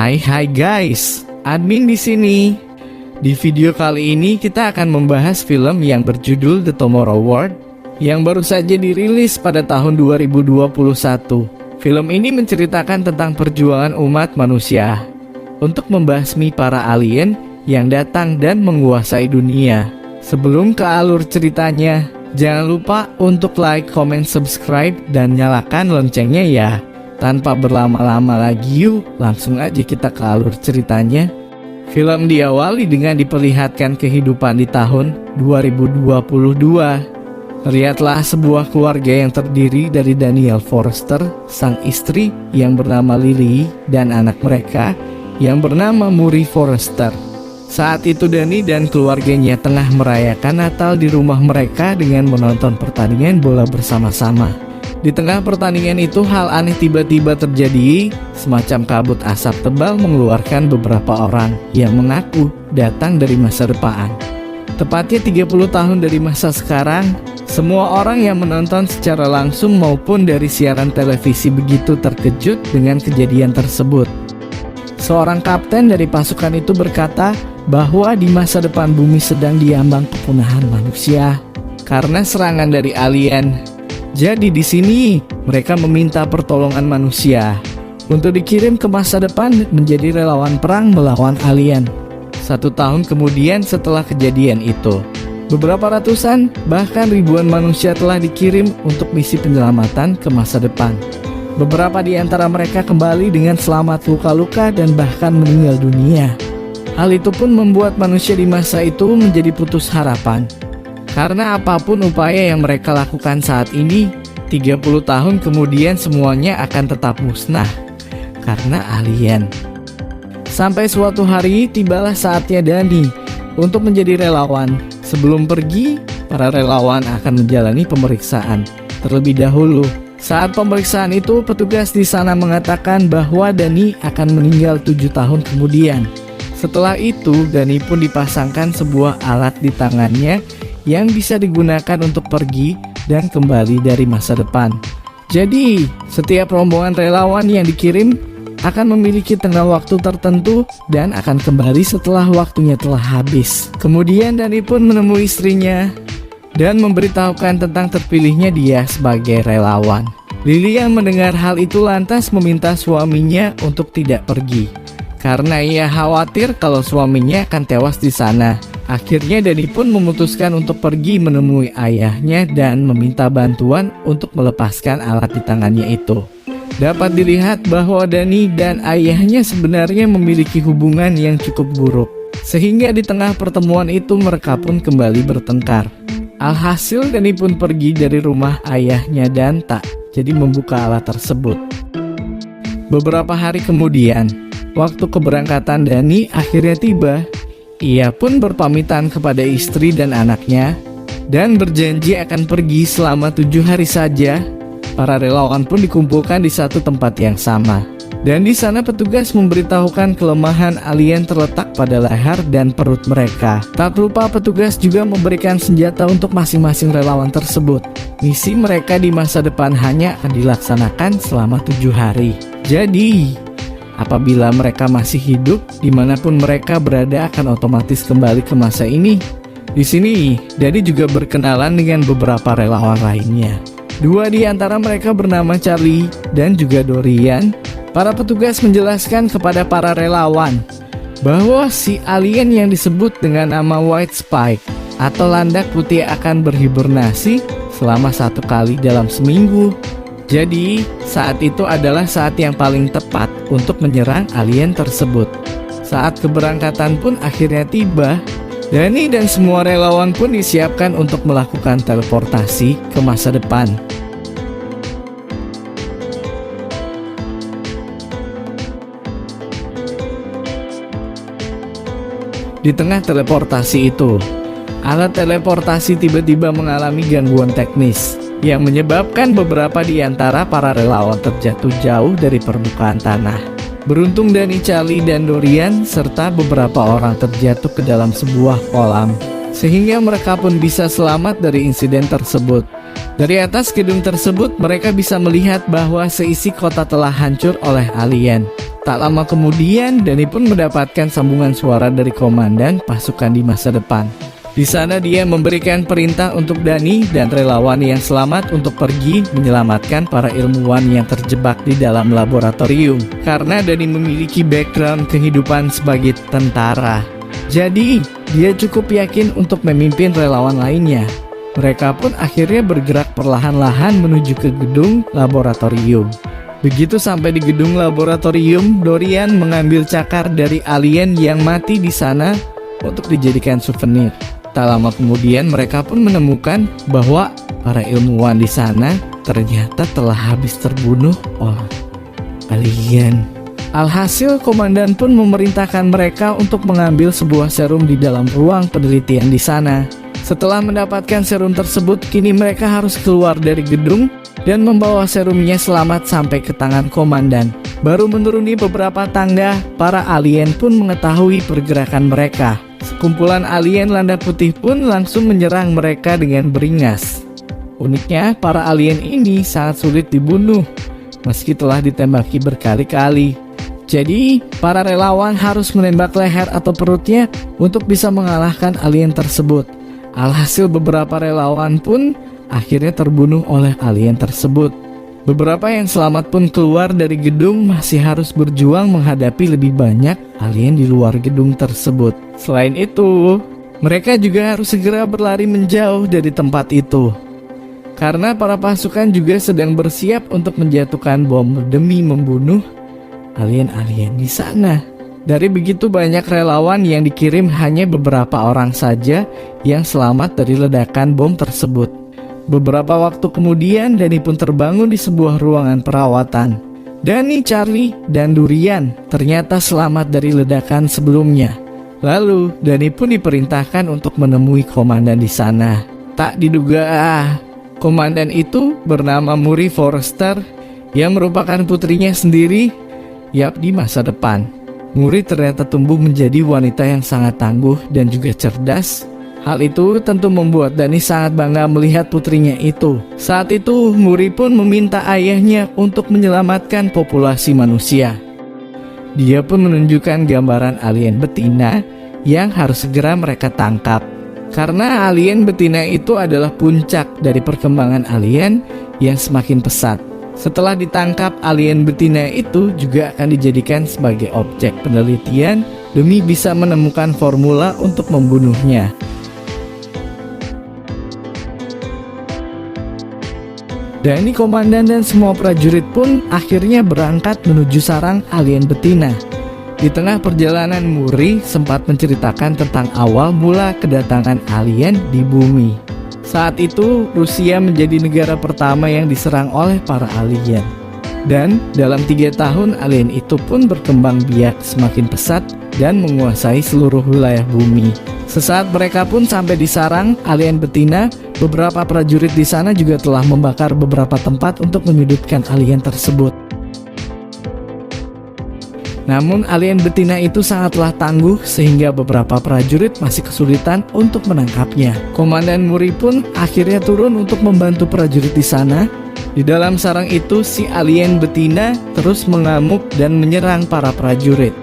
Hai guys, admin di sini. Di video kali ini kita akan membahas film yang berjudul The Tomorrow World yang baru saja dirilis pada tahun 2021. Film ini menceritakan tentang perjuangan umat manusia untuk membasmi para alien yang datang dan menguasai dunia. Sebelum ke alur ceritanya, jangan lupa untuk like, comment, subscribe, dan nyalakan loncengnya ya. Tanpa berlama-lama lagi, yuk langsung aja kita ke alur ceritanya. Film diawali dengan diperlihatkan kehidupan di tahun 2022. Lihatlah sebuah keluarga yang terdiri dari Daniel Forrester, sang istri yang bernama Lily, dan anak mereka yang bernama Murray Forrester. Saat itu Dani dan keluarganya tengah merayakan Natal di rumah mereka dengan menonton pertandingan bola bersama-sama. Di tengah pertandingan itu hal aneh tiba-tiba terjadi. Semacam kabut asap tebal mengeluarkan beberapa orang yang mengaku datang dari masa depan. Tepatnya 30 tahun dari masa sekarang. Semua orang yang menonton secara langsung maupun dari siaran televisi begitu terkejut dengan kejadian tersebut. Seorang kapten dari pasukan itu berkata bahwa di masa depan bumi sedang diambang kepunahan manusia karena serangan dari alien. Jadi di sini mereka meminta pertolongan manusia untuk dikirim ke masa depan menjadi relawan perang melawan alien. 1 tahun kemudian setelah kejadian itu, beberapa ratusan bahkan ribuan manusia telah dikirim untuk misi penyelamatan ke masa depan. Beberapa di antara mereka kembali dengan selamat luka-luka dan bahkan meninggal dunia. Hal itu pun membuat manusia di masa itu menjadi putus harapan. Karena apapun upaya yang mereka lakukan saat ini, 30 tahun kemudian semuanya akan tetap musnah karena alien. Sampai suatu hari tibalah saatnya Dani untuk menjadi relawan. Sebelum pergi, para relawan akan menjalani pemeriksaan terlebih dahulu. Saat pemeriksaan itu, petugas di sana mengatakan bahwa Dani akan meninggal 7 tahun kemudian. Setelah itu, Dani pun dipasangkan sebuah alat di tangannya yang bisa digunakan untuk pergi dan kembali dari masa depan. Jadi, setiap rombongan relawan yang dikirim akan memiliki tengah waktu tertentu dan akan kembali setelah waktunya telah habis. Kemudian Dani pun menemui istrinya dan memberitahukan tentang terpilihnya dia sebagai relawan. Lily yang mendengar hal itu lantas meminta suaminya untuk tidak pergi karena ia khawatir kalau suaminya akan tewas di sana. Akhirnya Dani pun memutuskan untuk pergi menemui ayahnya dan meminta bantuan untuk melepaskan alat di tangannya itu. Dapat dilihat bahwa Dani dan ayahnya sebenarnya memiliki hubungan yang cukup buruk. Sehingga di tengah pertemuan itu mereka pun kembali bertengkar. Alhasil Dani pun pergi dari rumah ayahnya dan tak jadi membuka alat tersebut. Beberapa hari kemudian, waktu keberangkatan Dani akhirnya tiba. Ia pun berpamitan kepada istri dan anaknya dan berjanji akan pergi selama 7 hari saja. Para relawan pun dikumpulkan di satu tempat yang sama. Dan di sana petugas memberitahukan kelemahan alien terletak pada leher dan perut mereka. Tak lupa petugas juga memberikan senjata untuk masing-masing relawan tersebut. Misi mereka di masa depan hanya akan dilaksanakan selama 7 hari. Jadi apabila mereka masih hidup, dimanapun mereka berada akan otomatis kembali ke masa ini. Di sini, Dani juga berkenalan dengan beberapa relawan lainnya. 2 di antara mereka bernama Charlie dan juga Dorian. Para petugas menjelaskan kepada para relawan bahwa si alien yang disebut dengan nama White Spike atau landak putih akan berhibernasi selama 1 kali dalam seminggu. Jadi, saat itu adalah saat yang paling tepat untuk menyerang alien tersebut. Saat keberangkatan pun akhirnya tiba, Dani dan semua relawan pun disiapkan untuk melakukan teleportasi ke masa depan. Di tengah teleportasi itu, alat teleportasi tiba-tiba mengalami gangguan teknis yang menyebabkan beberapa di antara para relawan terjatuh jauh dari permukaan tanah. Beruntung Dani, Charlie, dan Dorian serta beberapa orang terjatuh ke dalam sebuah kolam, sehingga mereka pun bisa selamat dari insiden tersebut. Dari atas gedung tersebut mereka bisa melihat bahwa seisi kota telah hancur oleh alien. Tak lama kemudian, Dani pun mendapatkan sambungan suara dari komandan pasukan di masa depan. Di sana dia memberikan perintah untuk Dani dan relawan yang selamat untuk pergi menyelamatkan para ilmuwan yang terjebak di dalam laboratorium. Karena Dani memiliki background kehidupan sebagai tentara, jadi dia cukup yakin untuk memimpin relawan lainnya. Mereka pun akhirnya bergerak perlahan-lahan menuju ke gedung laboratorium. Begitu sampai di gedung laboratorium, Dorian mengambil cakar dari alien yang mati di sana untuk dijadikan souvenir. Tak lama kemudian mereka pun menemukan bahwa para ilmuwan di sana ternyata telah habis terbunuh oleh alien. Alhasil komandan pun memerintahkan mereka untuk mengambil sebuah serum di dalam ruang penelitian di sana. Setelah mendapatkan serum tersebut, kini mereka harus keluar dari gedung dan membawa serumnya selamat sampai ke tangan komandan. Baru menuruni beberapa tangga, para alien pun mengetahui pergerakan mereka. Sekumpulan alien landa putih pun langsung menyerang mereka dengan beringas. Uniknya, para alien ini sangat sulit dibunuh meski telah ditembaki berkali-kali. Jadi, para relawan harus menembak leher atau perutnya untuk bisa mengalahkan alien tersebut. Alhasil beberapa relawan pun akhirnya terbunuh oleh alien tersebut. Beberapa yang selamat pun keluar dari gedung masih harus berjuang menghadapi lebih banyak alien di luar gedung tersebut. Selain itu, mereka juga harus segera berlari menjauh dari tempat itu, karena para pasukan juga sedang bersiap untuk menjatuhkan bom demi membunuh alien-alien di sana. Dari begitu banyak relawan yang dikirim, hanya beberapa orang saja yang selamat dari ledakan bom tersebut. Beberapa waktu kemudian, Dani pun terbangun di sebuah ruangan perawatan. Dani, Charlie, dan Dorian ternyata selamat dari ledakan sebelumnya. Lalu, Dani pun diperintahkan untuk menemui komandan di sana. Tak diduga, komandan itu bernama Murray Forrester yang merupakan putrinya sendiri, di masa depan. Murray ternyata tumbuh menjadi wanita yang sangat tangguh dan juga cerdas. Hal itu tentu membuat Dani sangat bangga melihat putrinya itu. Saat itu, Murray pun meminta ayahnya untuk menyelamatkan populasi manusia. Dia pun menunjukkan gambaran alien betina yang harus segera mereka tangkap. Karena alien betina itu adalah puncak dari perkembangan alien yang semakin pesat. Setelah ditangkap, alien betina itu juga akan dijadikan sebagai objek penelitian demi bisa menemukan formula untuk membunuhnya. Dani, komandan, dan semua prajurit pun akhirnya berangkat menuju sarang alien betina. Di tengah perjalanan, Murray sempat menceritakan tentang awal mula kedatangan alien di bumi. Saat itu, Rusia menjadi negara pertama yang diserang oleh para alien. Dan dalam 3 tahun, alien itu pun berkembang biak semakin pesat dan menguasai seluruh wilayah bumi. Sesaat mereka pun sampai di sarang alien betina, beberapa prajurit di sana juga telah membakar beberapa tempat untuk menyudutkan alien tersebut. Namun alien betina itu sangatlah tangguh sehingga beberapa prajurit masih kesulitan untuk menangkapnya. Komandan Murray pun akhirnya turun untuk membantu prajurit di sana. Di dalam sarang itu, si alien betina terus mengamuk dan menyerang para prajurit.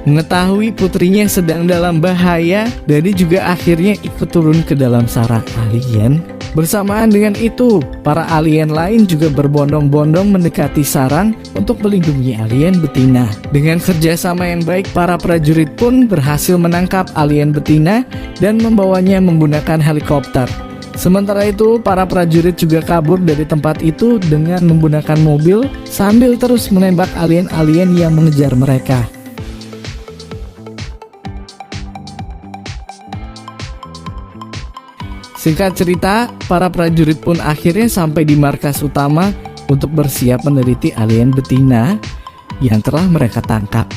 Mengetahui putrinya sedang dalam bahaya, Dani juga akhirnya ikut turun ke dalam sarang alien. Bersamaan dengan itu, para alien lain juga berbondong-bondong mendekati sarang untuk melindungi alien betina. Dengan kerjasama yang baik, para prajurit pun berhasil menangkap alien betina dan membawanya menggunakan helikopter. Sementara itu, para prajurit juga kabur dari tempat itu dengan menggunakan mobil sambil terus menembak alien-alien yang mengejar mereka. Singkat cerita, para prajurit pun akhirnya sampai di markas utama untuk bersiap meneliti alien betina yang telah mereka tangkap.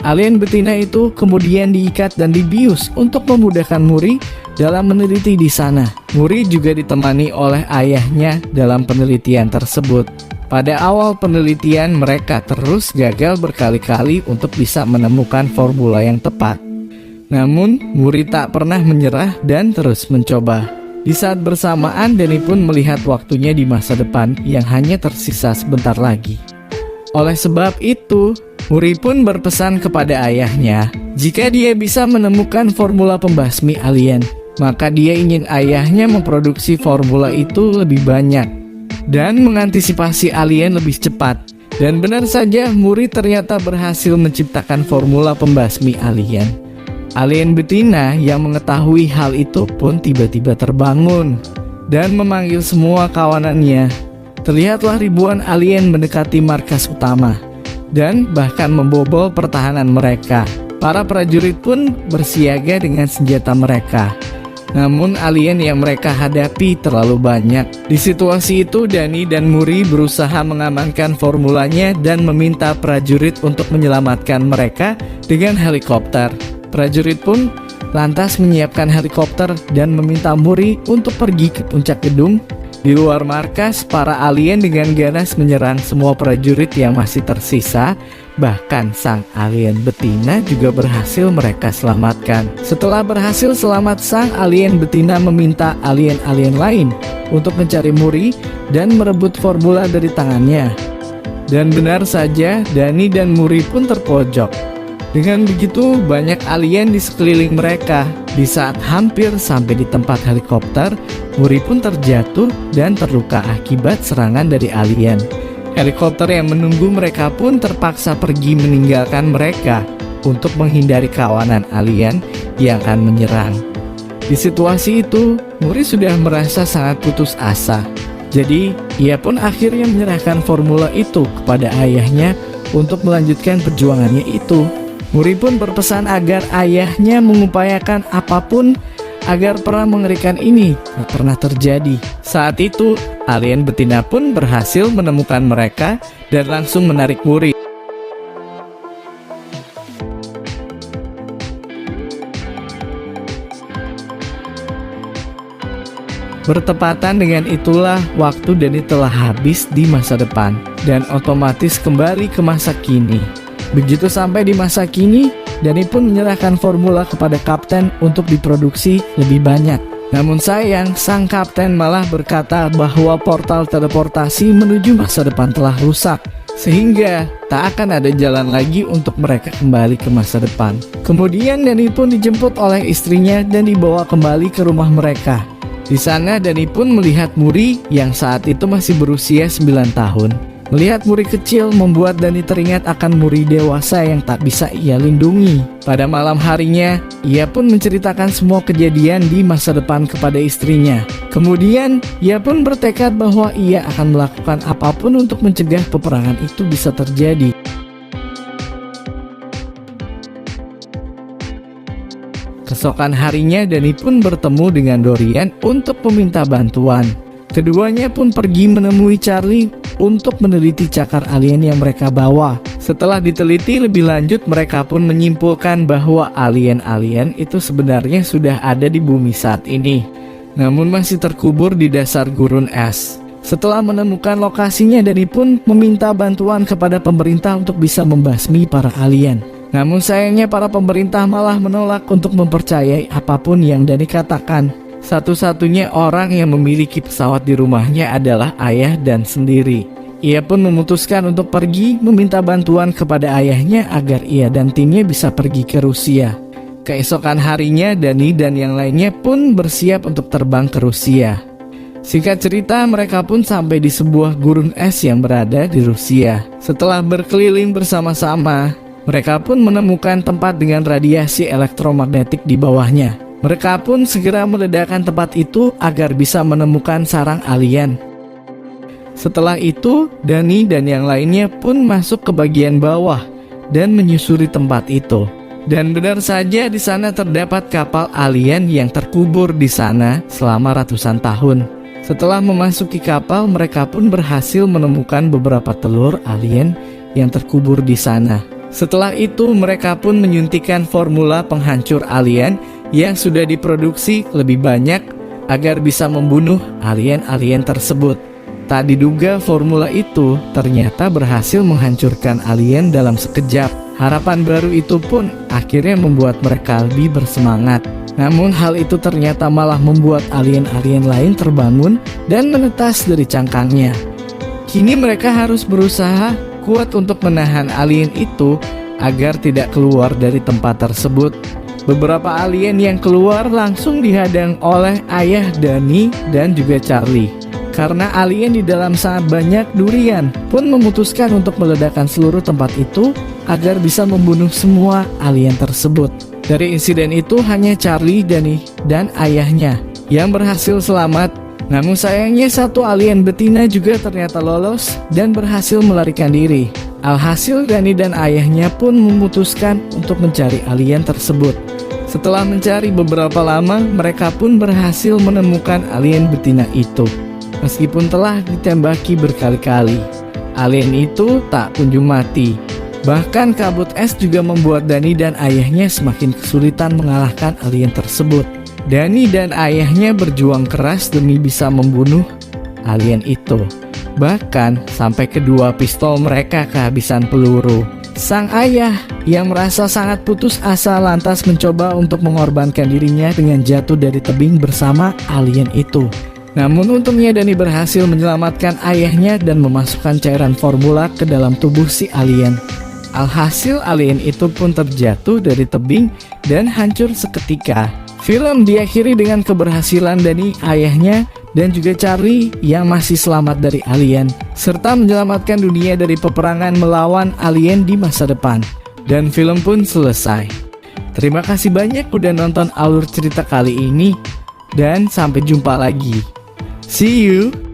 Alien betina itu kemudian diikat dan dibius untuk memudahkan Murray dalam meneliti di sana. Murray juga ditemani oleh ayahnya dalam penelitian tersebut. Pada awal penelitian, mereka terus gagal berkali-kali untuk bisa menemukan formula yang tepat. Namun, Murray tak pernah menyerah dan terus mencoba. Di saat bersamaan, Danny pun melihat waktunya di masa depan yang hanya tersisa sebentar lagi. Oleh sebab itu, Muri pun berpesan kepada ayahnya, jika dia bisa menemukan formula pembasmi alien, maka dia ingin ayahnya memproduksi formula itu lebih banyak dan mengantisipasi alien lebih cepat. Dan benar saja, Muri ternyata berhasil menciptakan formula pembasmi alien. Alien betina yang mengetahui hal itu pun tiba-tiba terbangun dan memanggil semua kawanannya. Terlihatlah ribuan alien mendekati markas utama dan bahkan membobol pertahanan mereka. Para prajurit pun bersiaga dengan senjata mereka. Namun alien yang mereka hadapi terlalu banyak. Di situasi itu, Danny dan Muri berusaha mengamankan formulanya dan meminta prajurit untuk menyelamatkan mereka dengan helikopter. Prajurit pun lantas menyiapkan helikopter dan meminta Muri untuk pergi ke puncak gedung. Di luar markas, para alien dengan ganas menyerang semua prajurit yang masih tersisa. Bahkan sang alien betina juga berhasil mereka selamatkan. Setelah berhasil selamat, sang alien betina meminta alien-alien lain untuk mencari Muri dan merebut formula dari tangannya. Dan benar saja, Danny dan Muri pun terpojok. Dengan begitu, banyak alien di sekeliling mereka. Di saat hampir sampai di tempat helikopter, Muri pun terjatuh dan terluka akibat serangan dari alien. Helikopter yang menunggu mereka pun terpaksa pergi meninggalkan mereka untuk menghindari kawanan alien yang akan menyerang. Di situasi itu, Muri sudah merasa sangat putus asa. Jadi, ia pun akhirnya menyerahkan formula itu kepada ayahnya untuk melanjutkan perjuangannya itu. Muri pun berpesan agar ayahnya mengupayakan apapun agar perang mengerikan ini tak pernah terjadi. Saat itu, alien betina pun berhasil menemukan mereka dan langsung menarik Muri. Bertepatan dengan itulah waktu Danny telah habis di masa depan dan otomatis kembali ke masa kini. Begitu sampai di masa kini, Danny pun menyerahkan formula kepada kapten untuk diproduksi lebih banyak. Namun sayang, sang kapten malah berkata bahwa portal teleportasi menuju masa depan telah rusak, sehingga tak akan ada jalan lagi untuk mereka kembali ke masa depan. Kemudian Danny pun dijemput oleh istrinya dan dibawa kembali ke rumah mereka. Di sana Danny pun melihat Muri yang saat itu masih berusia 9 tahun. Melihat Muri kecil membuat Danny teringat akan Muri dewasa yang tak bisa ia lindungi. Pada malam harinya, ia pun menceritakan semua kejadian di masa depan kepada istrinya. Kemudian, ia pun bertekad bahwa ia akan melakukan apapun untuk mencegah peperangan itu bisa terjadi. Keesokan harinya, Danny pun bertemu dengan Dorian untuk meminta bantuan. Keduanya pun pergi menemui Charlie untuk meneliti cakar alien yang mereka bawa. Setelah diteliti lebih lanjut, mereka pun menyimpulkan bahwa alien-alien itu sebenarnya sudah ada di bumi saat ini, namun masih terkubur di dasar gurun es. Setelah menemukan lokasinya, Danny pun meminta bantuan kepada pemerintah untuk bisa membasmi para alien. Namun sayangnya para pemerintah malah menolak untuk mempercayai apapun yang Danny katakan. Satu-satunya orang yang memiliki pesawat di rumahnya adalah ayah dan sendiri. Ia pun memutuskan untuk pergi meminta bantuan kepada ayahnya agar ia dan timnya bisa pergi ke Rusia. Keesokan harinya, Danny dan yang lainnya pun bersiap untuk terbang ke Rusia. Singkat cerita, mereka pun sampai di sebuah gurun es yang berada di Rusia. Setelah berkeliling bersama-sama, mereka pun menemukan tempat dengan radiasi elektromagnetik di bawahnya. Mereka pun segera meledakkan tempat itu agar bisa menemukan sarang alien. Setelah itu, Danny dan yang lainnya pun masuk ke bagian bawah dan menyusuri tempat itu. Dan benar saja di sana terdapat kapal alien yang terkubur di sana selama ratusan tahun. Setelah memasuki kapal, mereka pun berhasil menemukan beberapa telur alien yang terkubur di sana. Setelah itu, mereka pun menyuntikkan formula penghancur alien yang sudah diproduksi lebih banyak agar bisa membunuh alien-alien tersebut. Tak diduga formula itu ternyata berhasil menghancurkan alien dalam sekejap. Harapan baru itu pun akhirnya membuat mereka lebih bersemangat. Namun hal itu ternyata malah membuat alien-alien lain terbangun dan menetas dari cangkangnya. Kini mereka harus berusaha kuat untuk menahan alien itu agar tidak keluar dari tempat tersebut. Beberapa alien yang keluar langsung dihadang oleh ayah Danny dan juga Charlie. Karena alien di dalam sangat banyak, durian pun memutuskan untuk meledakkan seluruh tempat itu agar bisa membunuh semua alien tersebut. Dari insiden itu hanya Charlie, Danny, dan ayahnya yang berhasil selamat. Namun sayangnya satu alien betina juga ternyata lolos dan berhasil melarikan diri. Alhasil Danny dan ayahnya pun memutuskan untuk mencari alien tersebut. Setelah mencari beberapa lama, mereka pun berhasil menemukan alien betina itu. Meskipun telah ditembaki berkali-kali, alien itu tak kunjung mati. Bahkan kabut es juga membuat Danny dan ayahnya semakin kesulitan mengalahkan alien tersebut. Danny dan ayahnya berjuang keras demi bisa membunuh alien itu. Bahkan sampai kedua pistol mereka kehabisan peluru. Sang ayah yang merasa sangat putus asa lantas mencoba untuk mengorbankan dirinya dengan jatuh dari tebing bersama alien itu. Namun untungnya Danny berhasil menyelamatkan ayahnya dan memasukkan cairan formula ke dalam tubuh si alien. Alhasil alien itu pun terjatuh dari tebing dan hancur seketika. Film diakhiri dengan keberhasilan Danny, ayahnya, dan juga Charlie yang masih selamat dari alien, serta menyelamatkan dunia dari peperangan melawan alien di masa depan. Dan film pun selesai. Terima kasih banyak udah nonton alur cerita kali ini, dan sampai jumpa lagi. See you!